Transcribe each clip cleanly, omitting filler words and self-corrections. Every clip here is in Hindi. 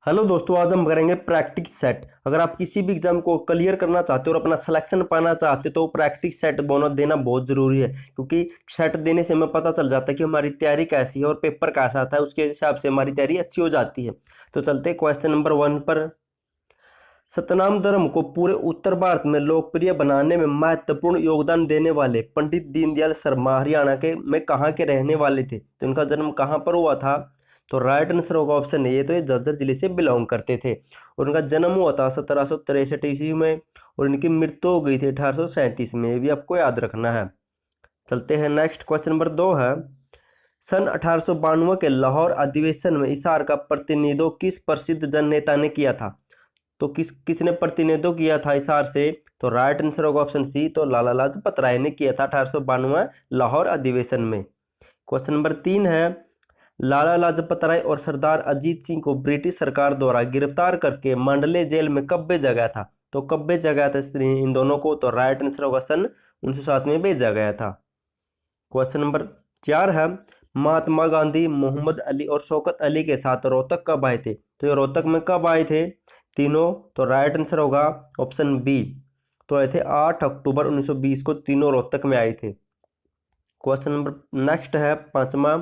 हेलो दोस्तों, आज हम करेंगे प्रैक्टिस सेट। अगर आप किसी भी एग्जाम को क्लियर करना चाहते हो और अपना सिलेक्शन पाना चाहते हो तो प्रैक्टिस सेट बोनस देना बहुत ज़रूरी है, क्योंकि सेट देने से हमें पता चल जाता है कि हमारी तैयारी कैसी है और पेपर कैसा आता है। उसके हिसाब से हमारी तैयारी अच्छी हो जाती है। तो चलते हैं क्वेश्चन नंबर 1 पर। सतनाम धर्म को पूरे उत्तर भारत में लोकप्रिय बनाने में महत्वपूर्ण योगदान देने वाले पंडित दीनदयाल शर्मा हरियाणा के में कहाँ के रहने वाले थे? तो इनका जन्म कहाँ पर हुआ था? तो राइट आंसर होगा ऑप्शन ए। तो ये झज्जर जिले से बिलोंग करते थे और उनका जन्म हुआ था 1763 ईस्वी में और इनकी मृत्यु हो गई थी 1837 में। ये भी आपको याद रखना है। चलते हैं नेक्स्ट। क्वेश्चन नंबर 2 है, सन 1892 के लाहौर अधिवेशन में हिसार का प्रतिनिधित्व किस प्रसिद्ध जन नेता ने किया था? तो किसने प्रतिनिधित्व किया था हिसार से? तो राइट आंसर होगा ऑप्शन सी। तो लाला लाजपत राय ने किया था 1892 लाहौर अधिवेशन में। क्वेश्चन नंबर 3 है, लाला लाजपत राय और सरदार अजीत सिंह को ब्रिटिश सरकार द्वारा गिरफ्तार करके मांडले जेल में कब भेजा गया था? तो कब भेजा गया था इन दोनों को? तो राइट आंसर होगा सन 1907 में भेजा गया था। क्वेश्चन नंबर 4 है, महात्मा गांधी मोहम्मद अली और शौकत अली के साथ रोहतक कब आए थे? तो ये रोहतक में कब आए थे तीनों? तो राइट आंसर होगा ऑप्शन बी। तो आए थे 8 अक्टूबर 1920 को तीनों रोहतक में आए थे। क्वेश्चन नंबर नेक्स्ट है 5वां,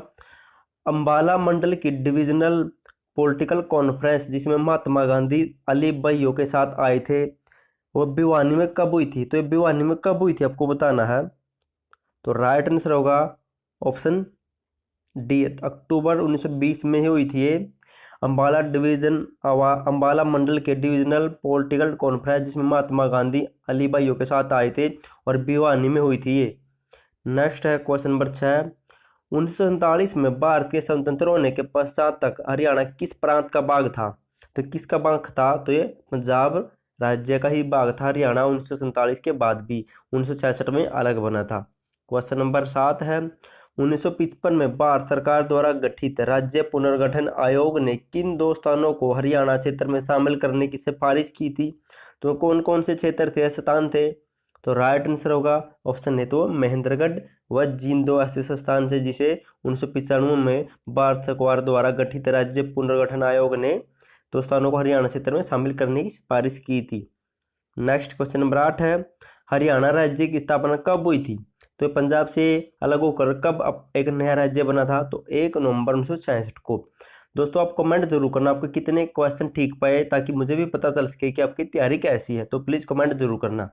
अंबाला मंडल की डिविजनल पॉलिटिकल कॉन्फ्रेंस जिसमें महात्मा गांधी अली भाइयों के साथ आए थे वो भिवानी में कब हुई थी? तो ये भिवानी में कब हुई थी आपको बताना है। तो राइट आंसर होगा ऑप्शन डी, अक्टूबर 1920 में ही हुई थी ये। अंबाला मंडल के डिविजनल पॉलिटिकल कॉन्फ्रेंस जिसमें महात्मा गांधी अली भाइयों के साथ आए थे और भिवानी में हुई थी ये। नेक्स्ट है क्वेश्चन नंबर 6, 1947 में भारत के स्वतंत्र होने के पश्चात तक हरियाणा किस प्रांत का भाग था? तो किसका भाग था? तो ये पंजाब राज्य का ही भाग था हरियाणा 1947 के बाद भी। 1966 में अलग बना था। क्वेश्चन नंबर 7 है, 1955 में भारत सरकार द्वारा गठित राज्य पुनर्गठन आयोग ने किन दो स्थानों को हरियाणा क्षेत्र में शामिल करने की सिफारिश की थी? तो कौन कौन से क्षेत्र थे, स्थान थे? तो राइट आंसर होगा ऑप्शन है तो महेंद्रगढ़ व जींद ऐसे स्थान से जिसे 1995 में भारत सरकार द्वारा गठित राज्य पुनर्गठन आयोग ने दो स्थानों को हरियाणा क्षेत्र में शामिल करने की सिफारिश की थी। नेक्स्ट क्वेश्चन नंबर 8 है, हरियाणा राज्य की स्थापना कब हुई थी? तो पंजाब से अलग होकर कब एक नया राज्य बना था? तो 1 नवंबर 1966 को। दोस्तों आप कमेंट जरूर करना आपके कितने क्वेश्चन ठीक पाए, ताकि मुझे भी पता चल सके कि आपकी तैयारी कैसी है। तो प्लीज़ कमेंट जरूर करना।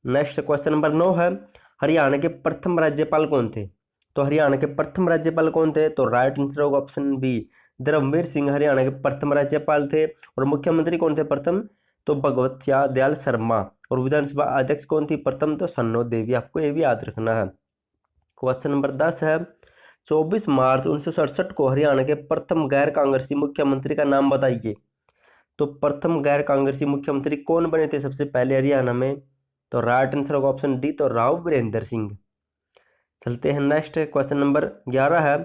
नेक्स्ट क्वेश्चन नंबर 9 है, हरियाणा के प्रथम राज्यपाल कौन थे? तो हरियाणा के प्रथम राज्यपाल कौन थे? तो राइट आंसर होगा ऑप्शन बी, धर्मवीर सिंह हरियाणा के प्रथम राज्यपाल थे। और मुख्यमंत्री कौन थे प्रथम? तो भगवत दयाल शर्मा। और विधानसभा अध्यक्ष कौन थी प्रथम? तो सन्नो देवी। आपको ये भी याद रखना है। क्वेश्चन नंबर 10 है, 24 मार्च 1967 को हरियाणा के प्रथम गैर कांग्रेसी मुख्यमंत्री का नाम बताइए। तो प्रथम गैर कांग्रेसी मुख्यमंत्री कौन बने थे सबसे पहले हरियाणा में? तो राइट आंसर होगा ऑप्शन डी, तो राव वीरेंद्र सिंह। चलते हैं नेक्स्ट। क्वेश्चन नंबर 11 है,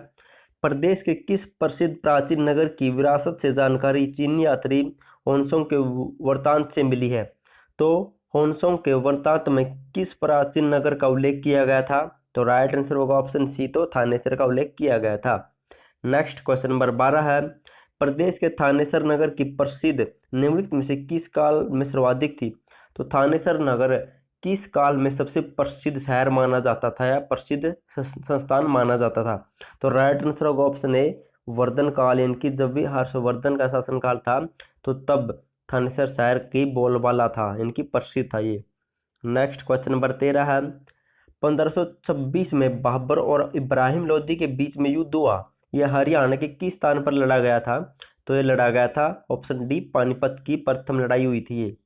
प्रदेश के किस प्रसिद्ध प्राचीन नगर की विरासत से जानकारी चीनी यात्री होन्सोंग के वृत्तांत से मिली है? तो होन्सोंग के वृत्तांत में किस प्राचीन नगर का उल्लेख किया गया था? तो राइट आंसर होगा ऑप्शन सी, तो थानेसर का उल्लेख किया गया था। नेक्स्ट क्वेश्चन नंबर 12 है, प्रदेश के थानेसर नगर की प्रसिद्ध निम्नलिखित में से किस काल में सर्वाधिक थी? तो थानेसर नगर किस काल में सबसे प्रसिद्ध शहर माना जाता था या प्रसिद्ध संस्थान माना जाता था? तो राइट आंसर होगा ऑप्शन ए, वर्धन काल। यानी कि जब भी हर्षवर्धन का शासनकाल था तो तब थानेसर शहर की बोलबाला था, इनकी प्रसिद्ध था ये। नेक्स्ट क्वेश्चन नंबर 13 है, 1526 में बाबर और इब्राहिम लोदी के बीच में युद्ध हुआ, यह हरियाणा के किस स्थान पर लड़ा गया था? तो ये लड़ा गया था ऑप्शन डी, पानीपत की प्रथम लड़ाई हुई थी ये।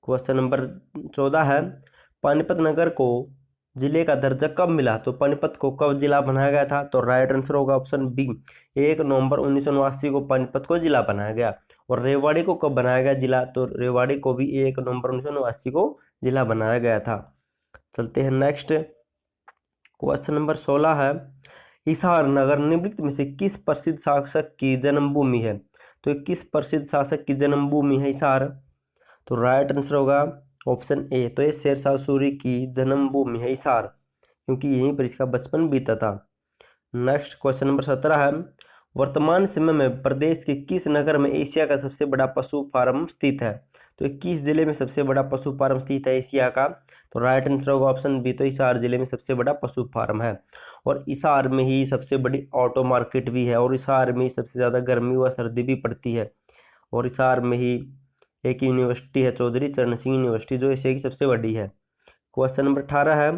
क्वेश्चन नंबर 14 है, पानीपत नगर को जिले का दर्जा कब मिला? तो पानीपत को कब जिला बनाया गया था? तो राइट आंसर होगा ऑप्शन बी, 1 नवंबर 1989 को पानीपत को जिला बनाया गया। और रेवाड़ी को कब बनाया गया जिला? तो रेवाड़ी को भी 1 नवंबर 1989 को जिला बनाया गया था। चलते हैं नेक्स्ट। क्वेश्चन नंबर 16 है, हिसार नगर निम्नलिखित में से किस प्रसिद्ध शासक की जन्मभूमि है? तो किस प्रसिद्ध शासक की जन्मभूमि है हिसार? तो राइट आंसर होगा ऑप्शन ए, तो ये शेरशाह सूरी की जन्मभूमि है हिसार, क्योंकि यहीं पर इसका बचपन बीता था। नेक्स्ट क्वेश्चन नंबर 17 है, वर्तमान समय में प्रदेश के किस नगर में एशिया का सबसे बड़ा पशु फार्म स्थित है? तो किस जिले में सबसे बड़ा पशु फार्म स्थित है एशिया का? तो राइट आंसर होगा ऑप्शन बी, तो हिसार जिले में सबसे बड़ा पशु फार्म है। और हिसार में ही सबसे बड़ी ऑटो मार्केट भी है, और हिसार में ही सबसे ज़्यादा गर्मी व सर्दी भी पड़ती है। और हिसार में ही एक यूनिवर्सिटी है, चौधरी चरण सिंह यूनिवर्सिटी, जो एशिया की सबसे बड़ी है। क्वेश्चन नंबर 18 है,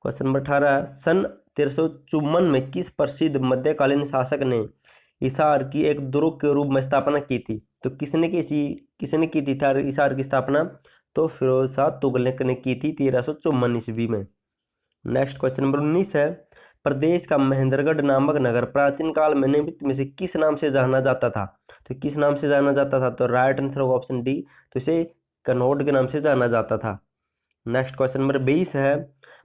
क्वेश्चन नंबर 18, सन 1354 में किस प्रसिद्ध मध्यकालीन शासक ने हिसार की एक दुर्ग के रूप में स्थापना की थी? तो किसने की थी हिसार की स्थापना? तो फिरोज शाह तुगलक ने की थी 1354 ईस्वी में। नेक्स्ट क्वेश्चन नंबर 19 है, प्रदेश का महेंद्रगढ़ नामक नगर प्राचीन काल में निम्नलिखित में से किस नाम से जाना जाता था? तो किस नाम से जाना जाता था? तो राइट आंसर होगा ऑप्शन डी, तो इसे कनौज के नाम से जाना जाता था। नेक्स्ट क्वेश्चन नंबर 20 है,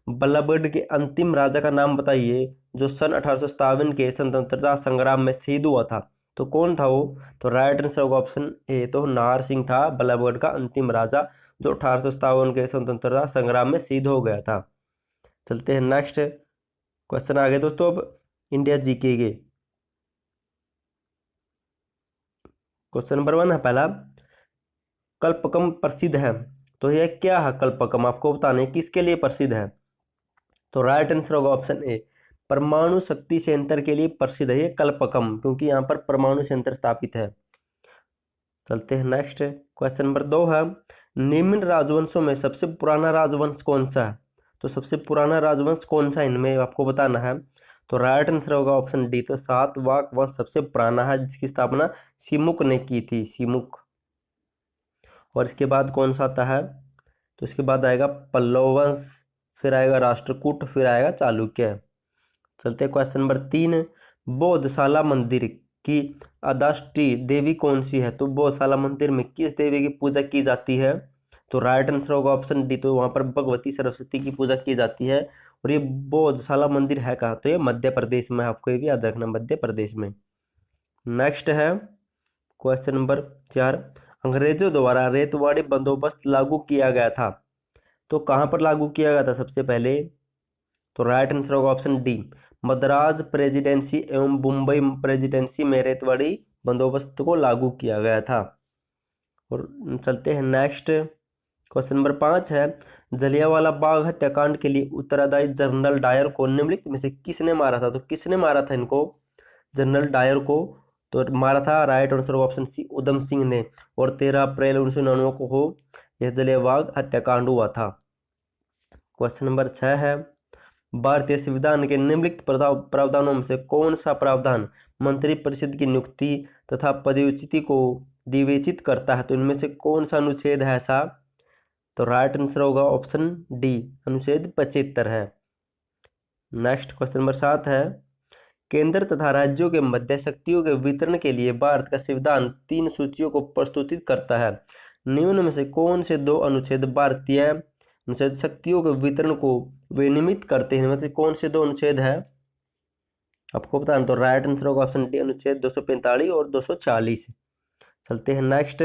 बल्लभगढ़ के अंतिम राजा का नाम बताइए जो सन 1857 के स्वतंत्रता संग्राम में शहीद हुआ था। तो कौन था वो? तो राइट आंसर होगा ऑप्शन ए, तो नाहर सिंह था बल्लभगढ़ का अंतिम राजा, जो 1857 के स्वतंत्रता संग्राम में शहीद हो गया था। चलते हैं नेक्स्ट क्वेश्चन आगे दोस्तों। अब इंडिया जीके के क्वेश्चन नंबर 1 है पहला, कल्पकम प्रसिद्ध है। तो यह क्या है कल्पकम? आपको बताना है किसके लिए प्रसिद्ध है। तो राइट आंसर होगा ऑप्शन ए, परमाणु शक्ति संयंत्र के लिए प्रसिद्ध है ये कल्पकम, क्योंकि यहाँ पर परमाणु संयंत्र स्थापित है। चलते हैं नेक्स्ट क्वेश्चन नंबर 2 है, निम्न राजवंशों में सबसे पुराना राजवंश कौन सा है? तो सबसे पुराना राजवंश कौन सा इनमें आपको बताना है। तो राइट आंसर होगा ऑप्शन डी, तो सातवाहन वंश सबसे पुराना है, जिसकी स्थापना सिमुक ने की थी, सिमुक। और इसके बाद कौन सा आता है? तो इसके बाद आएगा पल्लव वंश, फिर आएगा राष्ट्रकूट, फिर आएगा चालुक्य। चलते क्वेश्चन नंबर 3, बौद्धशाला मंदिर की अधिष्ठात्री देवी कौन सी है? तो बौद्धशाला मंदिर में किस देवी की पूजा की जाती है? तो राइट आंसर होगा ऑप्शन डी, तो वहाँ पर भगवती सरस्वती की पूजा की जाती है। और ये बौद्धशाला मंदिर है कहाँ? तो ये मध्य प्रदेश में, आपको ये भी याद रखना, मध्य प्रदेश में। नेक्स्ट है क्वेश्चन नंबर 4, अंग्रेजों द्वारा रेतवाड़ी बंदोबस्त लागू किया गया था। तो कहाँ पर लागू किया गया था सबसे पहले? तो राइट आंसर होगा ऑप्शन डी, मद्रास प्रेसिडेंसी एवं मुंबई प्रेसिडेंसी में रेतवाड़ी बंदोबस्त को लागू किया गया था। और चलते हैं नेक्स्ट क्वेश्चन नंबर 5 है, जलियांवाला बाग हत्याकांड के लिए उत्तरदायी जनरल डायर को निम्नलिखित में से किसने मारा था? तो किसने मारा था इनको, जनरल डायर को? तो मारा था राइट आंसर ऑप्शन सी, उधम सिंह ने। और 13 अप्रैल 1999 को यह जलियांवाला बाग हत्याकांड हुआ था। क्वेश्चन नंबर 6 है, भारतीय संविधान के निम्नलिखित प्रावधानों में से कौन सा प्रावधान मंत्रिपरिषद की नियुक्ति तथा पदोन्नति को विवेचित करता है? तो इनमें से कौन सा अनुच्छेद है ऐसा? तो राइट आंसर होगा ऑप्शन डी, अनुच्छेद 75 है। नेक्स्ट क्वेश्चन नंबर 7 है, केंद्र तथा राज्यों के मध्य शक्तियों के वितरण के लिए भारत का संविधान 3 सूचियों को प्रस्तुत करता है। निम्न में से कौन से 2 अनुच्छेद भारतीय अनुच्छेद शक्तियों के वितरण को विनियमित करते हैं? मतलब कौन से 2 अनुच्छेद है आपको बताना। तो राइट आंसर होगा ऑप्शन डी, अनुच्छेद 245 और 240। चलते हैं नेक्स्ट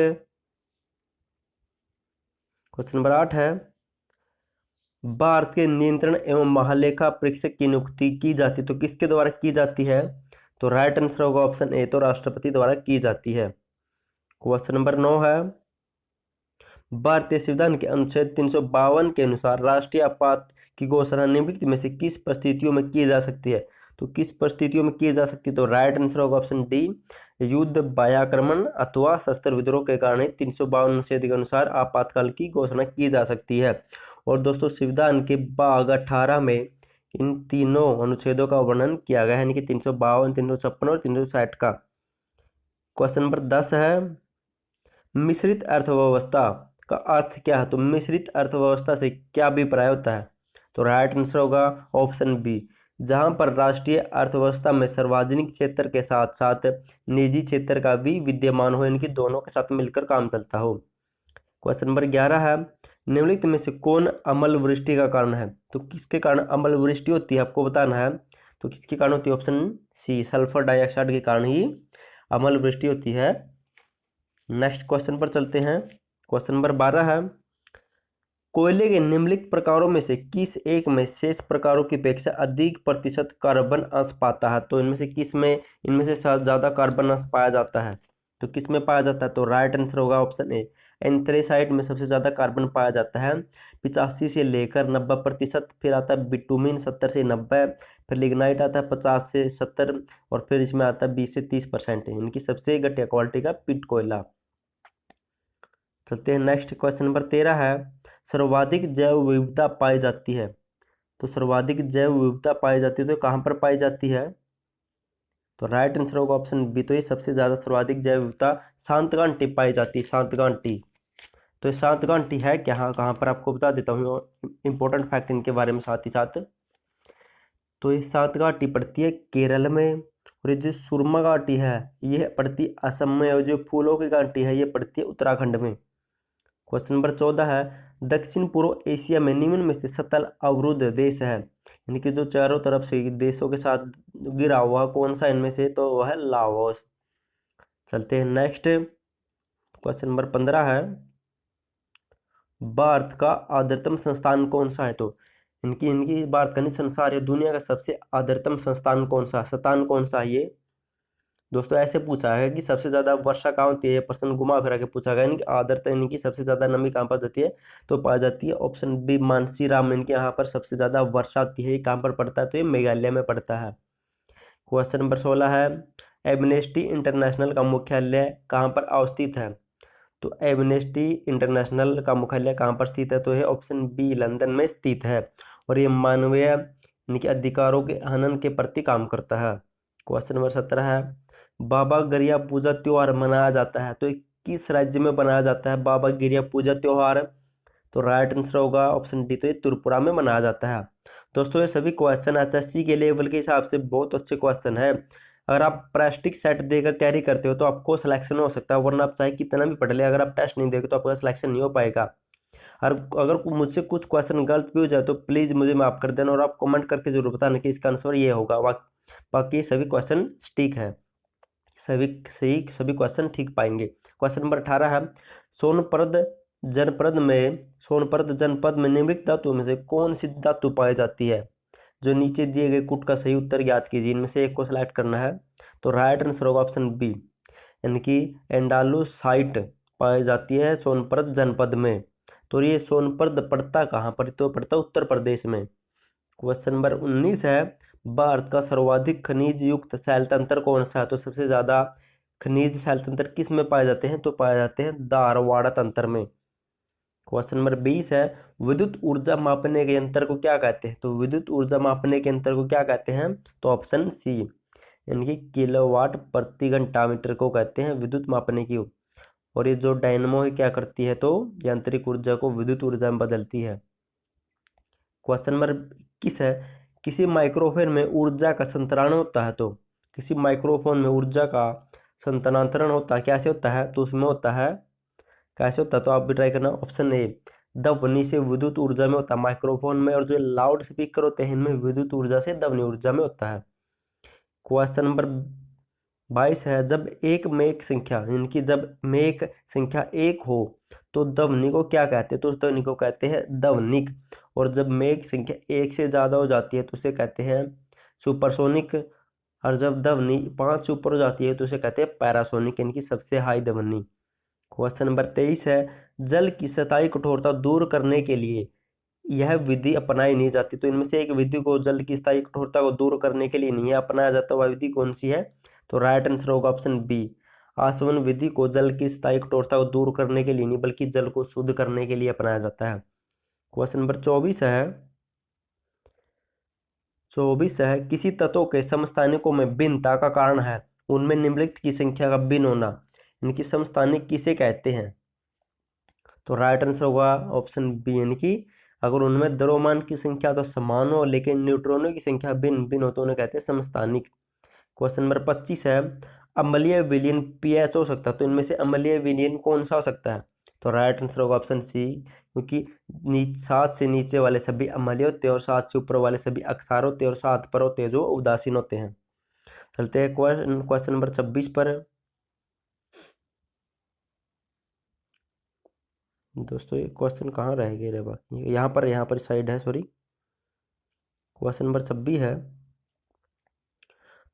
क्वेश्चन नंबर 8 है, भारत के नियंत्रण एवं महालेखा परीक्षक की नियुक्ति की जाती है तो किसके द्वारा की जाती है? तो राइट आंसर होगा ऑप्शन ए, तो राष्ट्रपति द्वारा की जाती है। क्वेश्चन नंबर 9 है, भारतीय संविधान के अनुच्छेद 352 के अनुसार राष्ट्रीय आपात की घोषणा निम्नलिखित में से किस परिस्थितियों में की जा सकती है? तो किस परिस्थितियों में की जा सकती है? तो राइट आंसर होगा ऑप्शन डी, युद्ध, बाह्याक्रमण अथवा शस्त्र विद्रोह के कारण 352 अनुच्छेद के अनुसार आपातकाल की घोषणा की जा सकती है। और दोस्तों संविधान के भाग 18 में इन तीनों अनुच्छेदों का वर्णन किया गया है, यानी कि 352, 356 और 360 का। क्वेश्चन नंबर 10 है, मिश्रित अर्थव्यवस्था का अर्थ क्या है? तो मिश्रित अर्थव्यवस्था से क्या अभिप्राय होता है? तो राइट आंसर होगा ऑप्शन बी, जहां पर राष्ट्रीय अर्थव्यवस्था में सार्वजनिक क्षेत्र के साथ साथ निजी क्षेत्र का भी विद्यमान हो, इनकी दोनों के साथ मिलकर काम चलता हो। क्वेश्चन नंबर 11 है, निम्नलिखित में से कौन अम्ल वृष्टि का कारण है? तो किसके कारण अम्ल वृष्टि होती है आपको बताना है। तो किसके कारण होती है? ऑप्शन सी, सल्फर डाइऑक्साइड के कारण ही अम्ल वृष्टि होती है। नेक्स्ट क्वेश्चन पर चलते हैं। क्वेश्चन नंबर 12 है, कोयले के निम्नलिखित प्रकारों में से किस एक में शेष प्रकारों की अपेक्षा अधिक प्रतिशत कार्बन अंश पाता है? तो इनमें से किस में इनमें से ज़्यादा कार्बन अंश पाया जाता है? तो किस में पाया जाता है? तो राइट आंसर होगा ऑप्शन ए, एंथ्रेसाइट में सबसे ज़्यादा कार्बन पाया जाता है 85 से लेकर 90%। फिर आता है बिटुमिन 70 से 90, फिर लिग्नाइट आता है 50 से 70, और फिर इसमें आता है 20 से 30%। इनकी सबसे घटिया क्वालिटी का पिट कोयला। चलते हैं नेक्स्ट, क्वेश्चन नंबर 13 है, सर्वाधिक जैव विविधता पाई जाती है। तो सर्वाधिक जैव विविधता पाई जाती है तो कहाँ पर पाई जाती है? तो राइट आंसर होगा ऑप्शन बी। तो ये सबसे ज़्यादा सर्वाधिक जैव विविधता शांतघाटी पाई जाती है, शांतघाटी। तो ये शांतघाटी है क्या? हाँ, कहाँ पर आपको बता देता हूँ इंपॉर्टेंट फैक्ट इनके बारे में साथ ही साथ। तो ये शांतघाटी पड़ती है केरल में, और ये जो सुरमा घाटी है ये पड़ती है असम में, और जो फूलों की घाटी है ये पड़ती है उत्तराखंड में। क्वेश्चन नंबर 14 है, दक्षिण पूर्व एशिया में निम्न में से सतल अवरुद्ध देश है, यानी कि जो चारों तरफ से देशों के साथ गिरा हुआ कौन सा इनमें से? तो वह है लाओस। चलते हैं नेक्स्ट, क्वेश्चन नंबर 15 है, भारत का आर्द्रतम संस्थान कौन सा है? तो इनकी इनकी भारत का नहीं, संसार या दुनिया का सबसे आर्द्रतम संस्थान कौन सा स्थान कौन सा है? ये दोस्तों ऐसे पूछा है कि सबसे ज्यादा वर्षा कहाँ होती है, ये प्रश्न घुमा फिरा के पूछा गया। इनकी आर्द्रता यानी कि सबसे ज्यादा नमी कहाँ पर जाती है? तो पाई जाती है ऑप्शन बी, मानसीराम। इनके यहाँ पर सबसे ज्यादा वर्षा होती है। ये कहाँ पर पड़ता है? तो ये मेघालय में पड़ता है। क्वेश्चन नंबर 16 है, एमनेस्टी इंटरनेशनल का मुख्यालय कहाँ पर अवस्थित है? तो एमनेस्टी इंटरनेशनल का मुख्यालय कहाँ पर स्थित है? तो ये ऑप्शन बी, लंदन में स्थित है, और ये मानवीय इनके अधिकारों के हनन के प्रति काम करता है। क्वेश्चन नंबर 17 है, बाबा गरिया पूजा त्योहार मनाया जाता है, तो ये किस राज्य में मनाया जाता है बाबा गरिया पूजा त्योहार? तो राइट आंसर होगा ऑप्शन डी, तो ये त्रिपुरा में मनाया जाता है। दोस्तों ये सभी क्वेश्चन एसएससी के लेवल के हिसाब से बहुत अच्छे क्वेश्चन है। अगर आप प्रेस्टिक सेट देकर तैयारी करते हो तो आपको सिलेक्शन हो सकता है, वरना आप चाहे कितना भी पढ़ ले, अगर आप टेस्ट नहीं देते तो आपका सिलेक्शन नहीं हो पाएगा। और अगर मुझसे कुछ क्वेश्चन गलत भी हो जाए तो प्लीज़ मुझे माफ़ कर देना, और आप कमेंट करके जरूर बताना कि इसका आंसर ये होगा। बाकी सभी क्वेश्चन ठीक है, सभी क्वेश्चन ठीक पाएंगे। क्वेश्चन नंबर 18 है, सोनप्रद सोनप्रद जनपद में निम्नलिखित धातुओं में से कौन सी धातु पाई जाती है? जो नीचे दिए गए कुट का सही उत्तर ज्ञात कीजिए, इनमें से एक को सिलेक्ट करना है। तो राइट आंसर होगा ऑप्शन बी, यानी कि एंडालुसाइट पाई जाती है सोनप्रद जनपद में। तो ये सोनप्रद पड़ता कहाँ पर? तो पड़ता उत्तर प्रदेश में। क्वेश्चन नंबर 19 है, भारत का सर्वाधिक खनिज युक्त शैल तंत्र कौन सा है? तो सबसे ज्यादा खनिज शैल तंत्र किस में पाए जाते हैं? तो पाए जाते हैं धारवाड़ तंत्र में। क्वेश्चन नंबर 20 है, विद्युत ऊर्जा मापने के यंत्र को क्या कहते हैं? तो विद्युत ऊर्जा मापने के यंत्र को क्या कहते हैं? तो ऑप्शन सी, यानी कि किलोवाट प्रति घंटा मीटर को कहते हैं विद्युत मापने की। और ये जो डायनमो है क्या करती है? तो यांत्रिक ऊर्जा को विद्युत ऊर्जा में बदलती है। क्वेश्चन नंबर 21 है, किसी माइक्रोफोन में ऊर्जा का संतरण होता है? तो किसी माइक्रोफोन में ऊर्जा का संतनांतरण होता है, कैसे होता है? तो उसमें होता है, कैसे होता है? तो आप भी ट्राई करना। ऑप्शन ए, ध्वनि से विद्युत ऊर्जा में होता है माइक्रोफोन में, और जो लाउड स्पीकर होते हैं इनमें विद्युत ऊर्जा से ध्वनि ऊर्जा में होता है। क्वेश्चन नंबर 22 है, जब एक मेक संख्या, इनकी जब मेक संख्या एक हो तो ध्वनि को क्या कहते हैं? तो उस ध्वनि को कहते हैं ध्वनिक। और जब मेक संख्या एक से ज़्यादा हो जाती है तो उसे कहते हैं सुपरसोनिक। और जब ध्वनि 5 से ऊपर हो जाती है तो उसे कहते हैं पैरासोनिक, इनकी सबसे हाई ध्वनि। क्वेश्चन नंबर 23 है, जल की सतही कठोरता दूर करने के लिए यह विधि अपनाई नहीं जाती। तो इनमें से एक विधि को जल की स्थायी कठोरता को दूर करने के लिए नहीं अपनाया जाता, वह विधि कौन सी है? तो राइट आंसर होगा ऑप्शन बी, आसवन विधि को जल की स्थायी कठोरता को दूर करने के लिए नहीं बल्कि जल को शुद्ध करने के लिए अपनाया जाता है। क्वेश्चन नंबर 24 है, किसी तत्व के समस्थानिकों में भिन्नता का कारण है उनमें निम्नलिखित की संख्या का भिन्न होना। इनकी समस्थानिक किसे कहते हैं? तो राइट आंसर होगा ऑप्शन बी, यानी कि अगर उनमें द्रव्यमान की संख्या तो समान हो लेकिन न्यूट्रॉनों की संख्या भिन्न भिन्न हो तो उन्हें कहते हैं समस्थानिक। क्वेश्चन नंबर 25 है, अम्लीय विलयन पीएच हो सकता है, तो इनमें से अम्लीय विलयन कौन सा हो सकता है? तो राइट आंसर होगा ऑप्शन सी, क्योंकि 7 से नीचे वाले सभी अम्लीय होते हैं और 7 से ऊपर वाले सभी अक्षार होते हैं और 7 पर होते हैं जो उदासीन होते हैं। चलते हैं क्वेश्चन नंबर 26 पर। दोस्तों ये क्वेश्चन कहाँ रह गए रे बाकी, यहाँ पर साइड है, सॉरी। क्वेश्चन नंबर 26 है,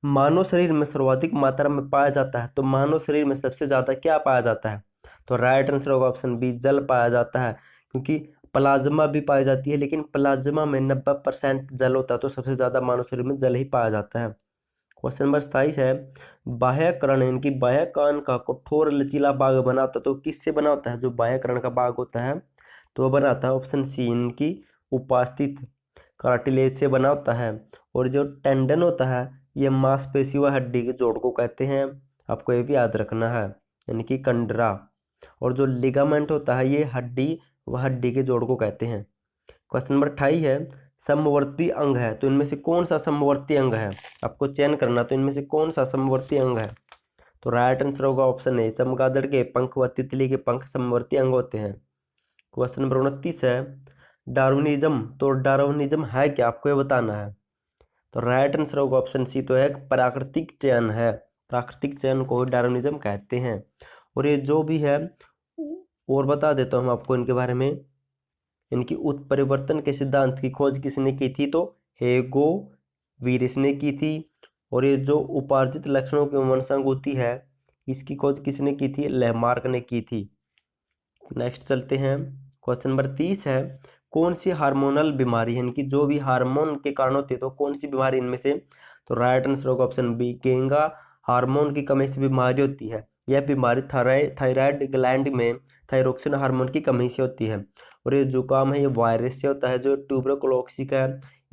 मानव शरीर में सर्वाधिक मात्रा में पाया जाता है, तो मानव शरीर में सबसे ज्यादा क्या पाया जाता है? तो राइट आंसर होगा ऑप्शन बी, जल पाया जाता है। क्योंकि प्लाज्मा भी पाई जाती है, लेकिन प्लाज्मा में 90% जल होता है, तो सबसे ज्यादा मानव शरीर में जल ही पाया जाता है। क्वेश्चन नंबर 27 है, बाह्यकर्ण इनकी बाह्यकर्ण का कठोर लचीला भाग बना होता है, तो किससे बना होता है? जो बाह्यकर्ण का भाग होता है तो वो बनाता है ऑप्शन सी, इनकी उपस्थित कार्टिलेज से बना होता है। और जो टेंडन होता है ये मांसपेशी व हड्डी के जोड़ को कहते हैं, आपको ये भी याद रखना है, यानी कि कंडरा। और जो लिगामेंट होता है ये हड्डी व हड्डी के जोड़ को कहते हैं। क्वेश्चन नंबर 28 है, समवर्ती अंग है, तो इनमें से कौन सा समवर्ती अंग है? आपको चयन करना, तो इनमें से कौन सा समवर्ती अंग है? तो राइट आंसर होगा ऑप्शन ए, चमगादड़ के पंख व तितली के पंख समवर्ती अंग होते हैं। क्वेश्चन नंबर 29 है, डार्विनिज्म, तो डार्विनिज्म है क्या, आपको ये बताना है। तो राइट आंसर होगा ऑप्शन सी, तो है प्राकृतिक चयन है, प्राकृतिक चयन को डार्विनिज्म कहते हैं। और ये जो भी है और बता देता हूँ आपको इनके बारे में। इनकी उत्परिवर्तन के सिद्धांत की खोज किसने की थी? तो हेगो वीरिस ने की थी। और ये जो उपार्जित लक्षणों की वंशांगुति है इसकी खोज किसने की थी? लेमार्क ने की थी। नेक्स्ट चलते हैं, क्वेश्चन नंबर 30 है, कौन सी हार्मोनल बीमारी है, इनकी जो भी हार्मोन के कारण होती है, तो कौन सी बीमारी इनमें से? तो राइट आंसर होगा ऑप्शन बी, गेंगा हार्मोन की कमी से बीमारी होती है। यह बीमारी थायराइड ग्लैंड में थायरोक्सिन हार्मोन की कमी से होती है। और ये जुकाम है ये वायरस से होता है। जो ट्यूबरकुलोसिस है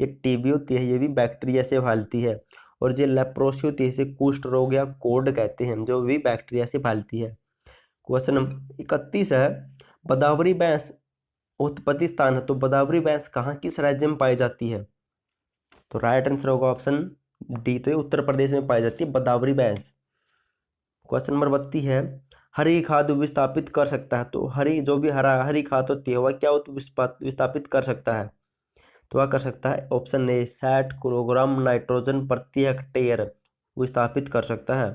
ये टीबी होती है, ये भी बैक्टीरिया से फैलती है। और जो लेप्रोसी होती है इसे कुष्ठ रोग या कोढ़ कहते हैं, जो भी बैक्टीरिया से फैलती है। क्वेश्चन नंबर 31 है, बदावरी भैंस उत्पत्ति स्थान है, तो बदावरी भैंस कहाँ किस राज्य में पाई जाती है? तो राइट आंसर होगा ऑप्शन डी, तो ये उत्तर प्रदेश में पाई जाती है बदावरी भैंस। क्वेश्चन नंबर 32 है, हरी खाद विस्थापित कर सकता है, तो हरी जो भी हरी खाद होती है वह क्या विस्थापित कर सकता है? तो वह कर सकता है ऑप्शन ए, 60 किलोग्राम नाइट्रोजन प्रति हेक्टेयर विस्थापित कर सकता है।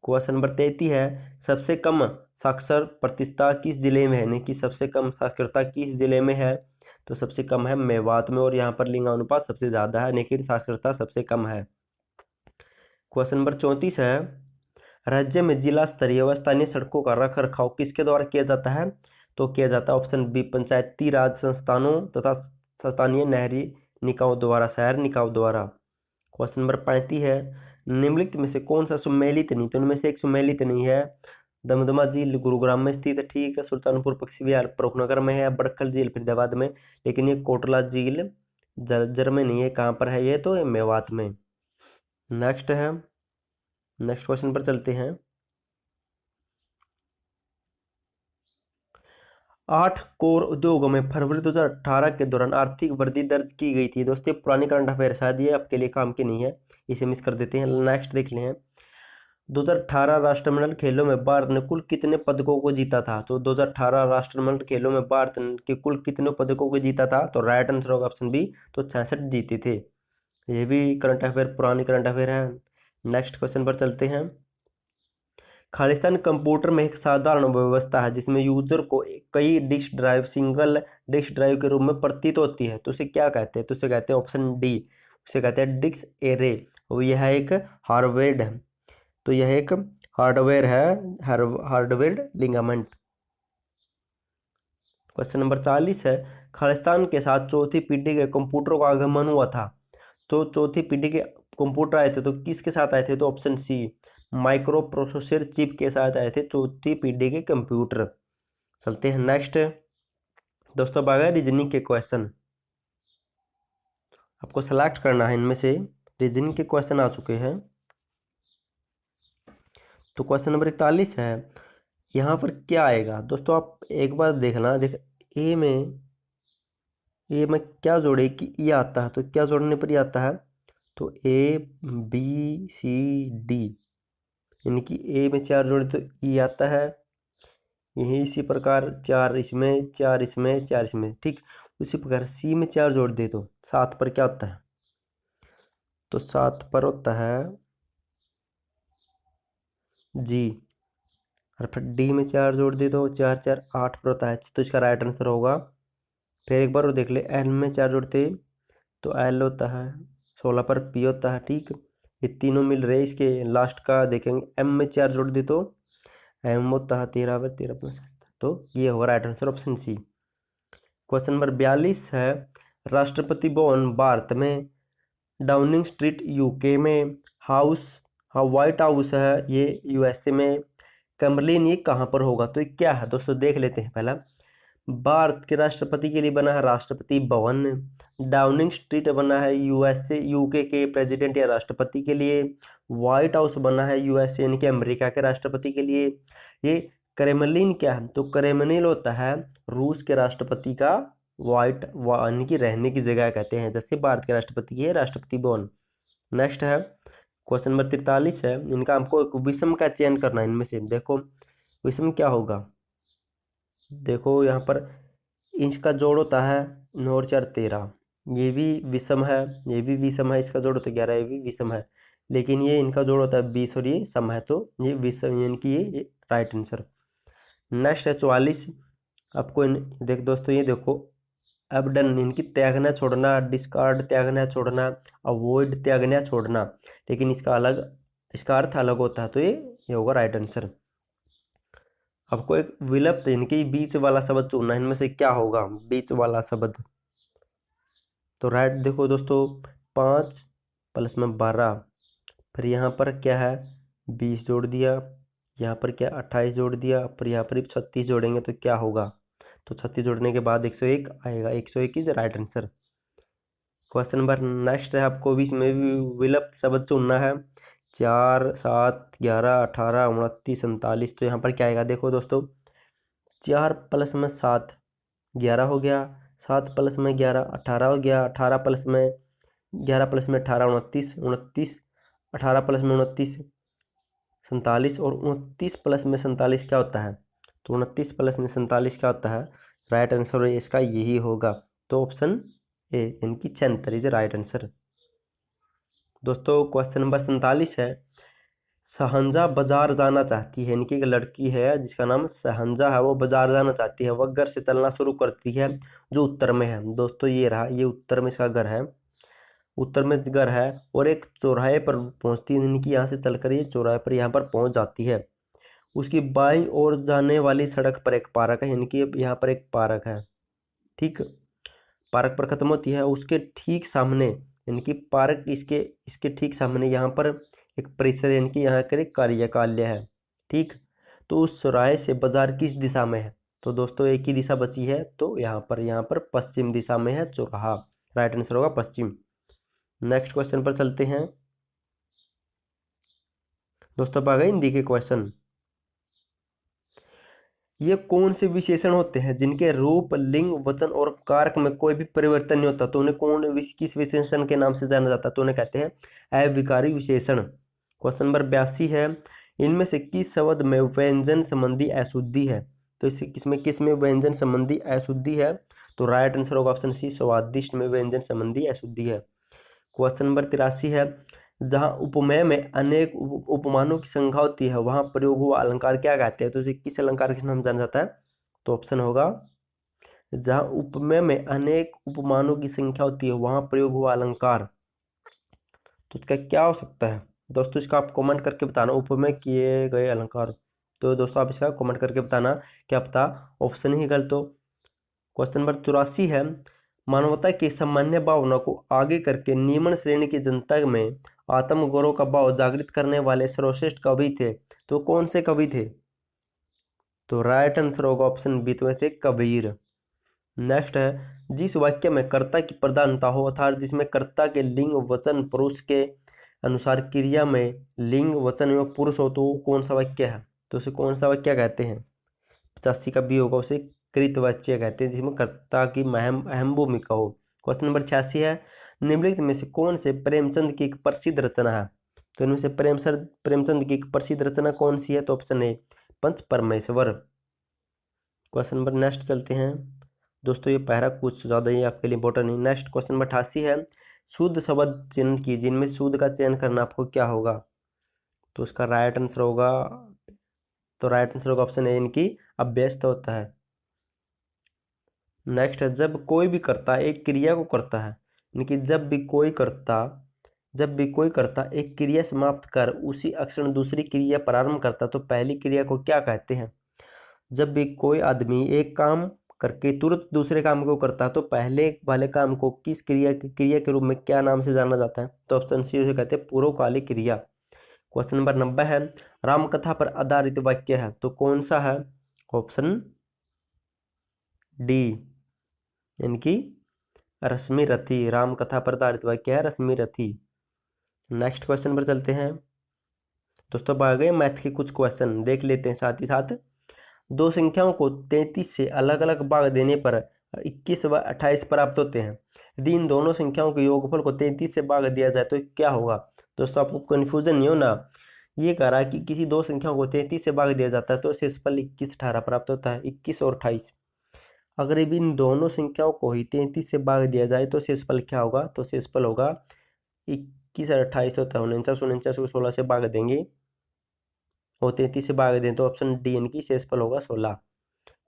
क्वेश्चन नंबर 33 है, सबसे कम साक्षर प्रतिशतता किस जिले में है, यानी कि सबसे कम साक्षरता किस जिले में है? तो सबसे कम है मेवात में, और यहाँ पर लिंगानुपात सबसे ज़्यादा है लेकिन साक्षरता सबसे कम है। क्वेश्चन नंबर 34 है, राज्य में जिला स्तरीय व स्थानीय सड़कों का रख रखाव किसके द्वारा किया जाता है? तो किया जाता है ऑप्शन बी, पंचायती राज संस्थानों तथा स्थानीय नहरी निकायों द्वारा, शहर निकायों द्वारा। क्वेश्चन नंबर 35 है, निम्नलिखित में से कौन सा सुमेलित नहीं? तो इनमें से एक सुमेलित नहीं है। दमदमा झील गुरुग्राम में स्थित है, ठीक है। सुल्तानपुर पक्षी विहार प्रमुखनगर में है। बड़खल झील फरीदाबाद में। लेकिन ये कोटला झील जर्जर में नहीं है। कहाँ पर है ये? तो ये मेवात में। नेक्स्ट है, नेक्स्ट क्वेश्चन पर चलते हैं। 8 कोर उद्योगों में फरवरी 2018 के दौरान आर्थिक वृद्धि दर्ज की गई थी। दोस्तों पुरानी करंट अफेयर शायद ये आपके लिए काम की नहीं है, इसे मिस कर देते हैं। नेक्स्ट देख लें, 2018 राष्ट्रमंडल खेलों में भारत ने कुल कितने पदकों को जीता था? तो 2018 राष्ट्रमंडल खेलों में भारत के कुल कितने पदकों को जीता था? तो राइट आंसर होगा ऑप्शन बी, तो 66 जीते थे। ये भी करंट अफेयर, पुरानी करंट अफेयर है। नेक्स्ट क्वेश्चन पर चलते हैं। खालिस्तान कंप्यूटर में एक साधारण व्यवस्था है जिसमें यूजर को कई disk drive single disk drive के रूप में प्रतीत होती है, तो उसे क्या कहते हैं? तो उसे कहते हैं ऑप्शन डी, उसे कहते हैं डिस्क एरे। और यह एक हार्डवेयर है, तो यह एक हार्डवेयर है, हार्डवेयर लिगामेंट। क्वेश्चन नंबर 40 है, खालिस्तान के साथ चौथी पीढ़ी के कंप्यूटरों का आगमन हुआ था। तो चौथी पीढ़ी के कंप्यूटर आए थे, तो किसके साथ आए थे? तो option C, microprocessor chip के साथ आए थे चौथी पीढ़ी के कंप्यूटर। चलते हैं नेक्स्ट दोस्तों, बागा रीजनिंग के क्वेश्चन आपको सेलेक्ट करना है। इनमें से रीजनिंग के क्वेश्चन आ चुके हैं। तो क्वेश्चन नंबर 41 है, यहाँ पर क्या आएगा? दोस्तों आप एक बार देखना, ए में क्या जोड़े कि ई आता है, तो क्या जोड़ने पर ये आता है? तो ए बी सी डी, यानी कि ए में 4 जोड़े तो ई आता है। यही इसी प्रकार 4 इसमें, 4 इसमें, 4 इसमें, ठीक। उसी प्रकार सी में 4 जोड़ दे तो 7 पर क्या होता है? तो 7 पर होता है जी और फिर डी में 4 जोड़ दे तो 4 4 8 पर होता है, तो इसका राइट आंसर होगा। फिर एक बार वो देख ले, एल में 4 जोड़ते तो एल होता है, 16 पर पी होता है। ठीक, ये तीनों मिल रहे, इसके लास्ट का देखेंगे, एम में 4 जोड़ दे तो एम होता है 13 पर 13 प्लस, तो ये होगा right answer option C. Question number 42 है, राष्ट्रपति भवन भारत में, डाउनिंग स्ट्रीट यूके में, हाउस, हाँ व्हाइट हाउस है ये यूएसए में, कैमरलिन ये कहाँ पर होगा? तो ये क्या है दोस्तों, देख लेते हैं। पहला, भारत के राष्ट्रपति के लिए बना है राष्ट्रपति भवन, डाउनिंग स्ट्रीट बना है यूएसए यूके के प्रेसिडेंट या राष्ट्रपति के लिए, व्हाइट हाउस बना है यूएसए यानी कि अमेरिका के राष्ट्रपति के लिए। ये क्रेमलिन क्या है? तो क्रेमलिन होता है रूस के राष्ट्रपति का व्हाइट यानी कि रहने की जगह कहते हैं, जैसे भारत के राष्ट्रपति की है राष्ट्रपति भवन। नेक्स्ट है क्वेश्चन नंबर 43 है, इनका हमको एक विषम का चयन करना है इनमें से। देखो विषम क्या होगा, देखो यहाँ पर इंच का जोड़ होता है 9 और 4 13, ये भी विषम है, ये भी विषम है, इसका जोड़ होता है 11, ये भी विषम है, लेकिन ये इनका जोड़ होता है 20 और ये सम है, तो ये विषम यानी कि ये राइट आंसर। नेक्स्ट है 44, आपको देख दोस्तों, ये देखो अबडन इनकी त्यागना छोड़ना, डिस्कार्ड त्यागना छोड़ना, अवॉइड त्यागना छोड़ना, लेकिन इसका अलग, इसका अर्थ अलग होता है, तो ये होगा राइट आंसर। आपको एक विलुप्त इनके बीच वाला शब्द चुनना है, इनमें से क्या होगा बीच वाला शब्द? तो राइट देखो दोस्तों, 5 प्लस में 12, फिर यहाँ पर क्या है 20 जोड़ दिया, यहाँ पर क्या 28 जोड़ दिया, फिर यहाँ पर 36 जोड़ेंगे तो क्या होगा? तो 36 जोड़ने के बाद 101 आएगा, 101 is right answer. Question number next है, आपको भी इसमें भी विलुप्त शब्द चुनना है। 4 7 11 18 29 47, तो यहाँ पर क्या आएगा? देखो दोस्तों, 4 प्लस में 7 11 हो गया, 7 प्लस में 11 18 हो गया, 18 प्लस में 11 प्लस में 18 29, 18 प्लस में 29 47, और 29 प्लस में 47 क्या होता है? तो 29 प्लस में 47 क्या होता है? राइट आंसर इसका यही होगा, तो ऑप्शन ए इनकी 76 इज राइट आंसर। दोस्तों क्वेश्चन नंबर 47 है, सहंजा बाजार जाना चाहती है, इनकी एक लड़की है जिसका नाम सहंजा है, वो बाजार जाना चाहती है, वह घर से चलना शुरू करती है जो उत्तर में है। दोस्तों ये रहा, ये उत्तर में इसका घर है, उत्तर में घर है, और एक चौराहे पर पहुंचती है, इनकी यहाँ से चलकर ये चौराहे पर यहाँ पर पहुंच जाती है। उसकी बाईं ओर जाने वाली सड़क पर एक पार्क है, इनकी यहाँ पर एक पार्क है, ठीक, पार्क पर खत्म होती है, उसके ठीक सामने इनकी पार्क, इसके इसके ठीक सामने यहाँ पर एक परिसर इनकी यहाँ का एक कार्यकालय है, ठीक। तो उस चौराहे से बाजार किस दिशा में है? तो दोस्तों एक ही दिशा बची है, तो यहाँ पर पश्चिम दिशा में है चौराहा, राइट आंसर होगा पश्चिम। नेक्स्ट क्वेश्चन पर चलते हैं दोस्तों, अब आ गए हिंदी के क्वेश्चन। ये कौन से विशेषण होते हैं जिनके रूप, लिंग, वचन और कारक में कोई भी परिवर्तन नहीं होता? तो उन्हें किस विशेषण के नाम से जाना जाता है? तो उन्हें कहते हैं अविकारी विशेषण। क्वेश्चन नंबर 82 है, इनमें से किस शब्द में व्यंजन संबंधी अशुद्धि है? तो इसे किस में व्यंजन संबंधी अशुद्धि है? तो राइट आंसर होगा ऑप्शन सी, स्वादिष्ट में व्यंजन संबंधी अशुद्धि है। क्वेश्चन नंबर 83 है, जहाँ उपमेय में अनेक उपमानों की संख्या होती है वहां प्रयोग हुआ अलंकार क्या कहते हैं? तो इसे किस अलंकार के नाम जाना जाता है? तो ऑप्शन होगा, जहाँ उपमेय में अनेक उपमानों की संख्या होती है वहां प्रयोग हुआ अलंकार, तो इसका क्या हो सकता है? दोस्तों इसका आप कमेंट करके बताना, उपमेय किए गए अलंकार। तो दोस्तों आप इसका कमेंट करके बताना, क्या पता ऑप्शन ही गलत हो। क्वेश्चन नंबर 84 है, मानवता की सामान्य भावना को आगे करके निम्न श्रेणी की जनता में आत्मगौरव का भाव जागृत करने वाले सर्वश्रेष्ठ कवि थे? तो कौन से कवि थे? तो राइट आंसर होगा ऑप्शन बी, तो थे कबीर। नेक्स्ट है, जिस वाक्य में कर्ता की प्रधानता हो, अर्थात जिसमें कर्ता के लिंग वचन पुरुष के अनुसार क्रिया में लिंग वचन एवं पुरुष हो, तो कौन सा वाक्य है? तो उसे कौन सा वाक्य कहते हैं? 85 का बी होगा, उसे कृतवाच्य कहते हैं, जिसमें कर्ता की अहम भूमिका हो। क्वेश्चन नंबर 86 है, निम्नलिखित में से कौन से प्रेमचंद की एक प्रसिद्ध रचना है? तो इनमें से प्रेमचंद की एक प्रसिद्ध रचना कौन सी है? तो ऑप्शन ए, पंच परमेश्वर। क्वेश्चन नंबर नेक्स्ट चलते हैं दोस्तों, ये पहला कुछ ज़्यादा ही आपके लिए इंपॉर्टेंट नहीं। नेक्स्ट क्वेश्चन नंबर 88 है, शुद्ध शब्द चयन कीजिए, इनमें शुद्ध का चयन करना आपको क्या होगा? तो उसका राइट आंसर होगा तो राइट आंसर होगा ऑप्शन ए, इनकी अभ्यस्त होता है। नेक्स्ट है, जब कोई भी कर्ता एक क्रिया को करता है, इनकी जब भी कोई करता एक क्रिया समाप्त कर उसी अक्षण दूसरी क्रिया प्रारंभ करता तो पहली क्रिया को क्या कहते हैं? जब भी कोई आदमी एक काम करके तुरंत दूसरे काम को करता है तो पहले वाले काम को किस क्रिया के रूप में क्या नाम से जाना जाता है? तो ऑप्शन सी उसे कहते हैं पूर्वकालिक क्रिया। क्वेश्चन नंबर 90 है, रामकथा पर आधारित वाक्य है तो कौन सा है? ऑप्शन डी, इनकी रश्मि रथी। रामकथा पर आधारित वाक्य है रश्मि रथी। नेक्स्ट क्वेश्चन पर चलते हैं दोस्तों। अब आ गए मैथ के कुछ क्वेश्चन, देख लेते हैं साथ ही साथ। दो संख्याओं को 33 से अलग अलग भाग देने पर 21 व 28 प्राप्त होते हैं। यदि इन दोनों संख्याओं के योगफल को 33 से भाग दिया जाए तो क्या होगा? दोस्तों आपको कन्फ्यूजन नहीं हो ना, ये कह रहा है कि किसी दो संख्याओं को 33 से भाग दिया जाता है तो शेषफल 21 18 प्राप्त होता है, 21 और 28। अगर इन दोनों संख्याओं को ही 33 से भाग दिया जाए तो शेषफल क्या होगा? तो शेषफल होगा 21 और 28 होता है 49, 49 को 16 से भाग देंगे और 33 से भाग दें तो ऑप्शन डी, इनकी शेषफल होगा 16।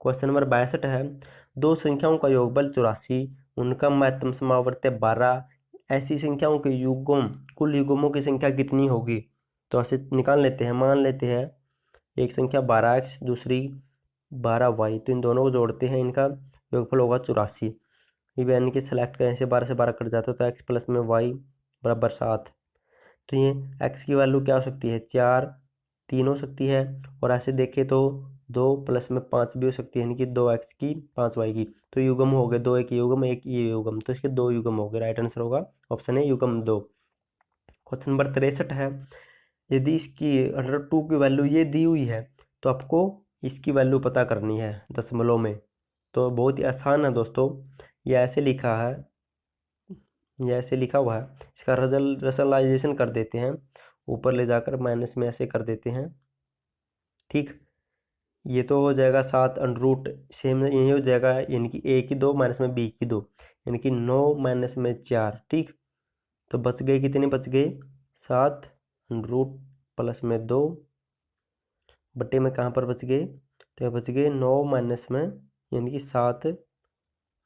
क्वेश्चन नंबर 62 है, दो संख्याओं का योगफल 84, उनका महत्तम समावर्त 12, ऐसी संख्याओं के युग्म कुल युग्मों की संख्या कितनी होगी? तो ऐसे निकाल लेते हैं। मान लेते हैं एक संख्या 12x, दूसरी 12y, तो इन दोनों को जोड़ते हैं, इनका योगफल होगा 84। ये यानी कि सेलेक्ट करें से 12 से 12 कट जाता है तो x प्लस में y बराबर 7। तो ये x की वैल्यू क्या हो सकती है? 4, 3 हो सकती है, और ऐसे देखें तो 2 प्लस में 5 भी हो सकती है, यानी कि 2x की 5y की। तो युग्म हो गए, 2 एक युग्म एक ये युग्म, तो इसके 2 युग्म हो गए। राइट आंसर होगा ऑप्शन है युग्म 2। क्वेश्चन नंबर 63 है, यदि इसकी √2 की वैल्यू ये दी हुई है तो आपको इसकी वैल्यू पता करनी है दशमलव में। तो बहुत ही आसान है दोस्तों, ये ऐसे लिखा है, ये ऐसे लिखा हुआ है। इसका रसलाइजेशन कर देते हैं, ऊपर ले जाकर माइनस में ऐसे कर देते हैं। ठीक, ये तो हो जाएगा 7 √ सेम यही हो जाएगा, यानी कि a की 2 माइनस में b की 2, यानी कि 9 माइनस में 4। ठीक, तो बच गए कितने? बच गए 7 √ प्लस में 2 बटे में कहाँ पर बच गए? तो बच गए 9 माइनस में, यानी कि 7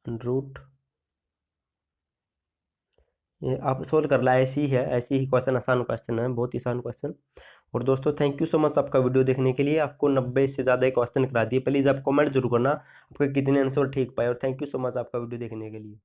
√ ये आप सोल्व कर ला, ऐसी ही है, ऐसी ही क्वेश्चन, आसान क्वेश्चन है, बहुत ही आसान क्वेश्चन। और दोस्तों थैंक यू सो मच आपका वीडियो देखने के लिए। आपको 90 से ज़्यादा क्वेश्चन करा दिए, प्लीज़ आप कमेंट जरूर करना आपके कितने आंसर ठीक पाए, और थैंक यू सो मच आपका वीडियो देखने के लिए।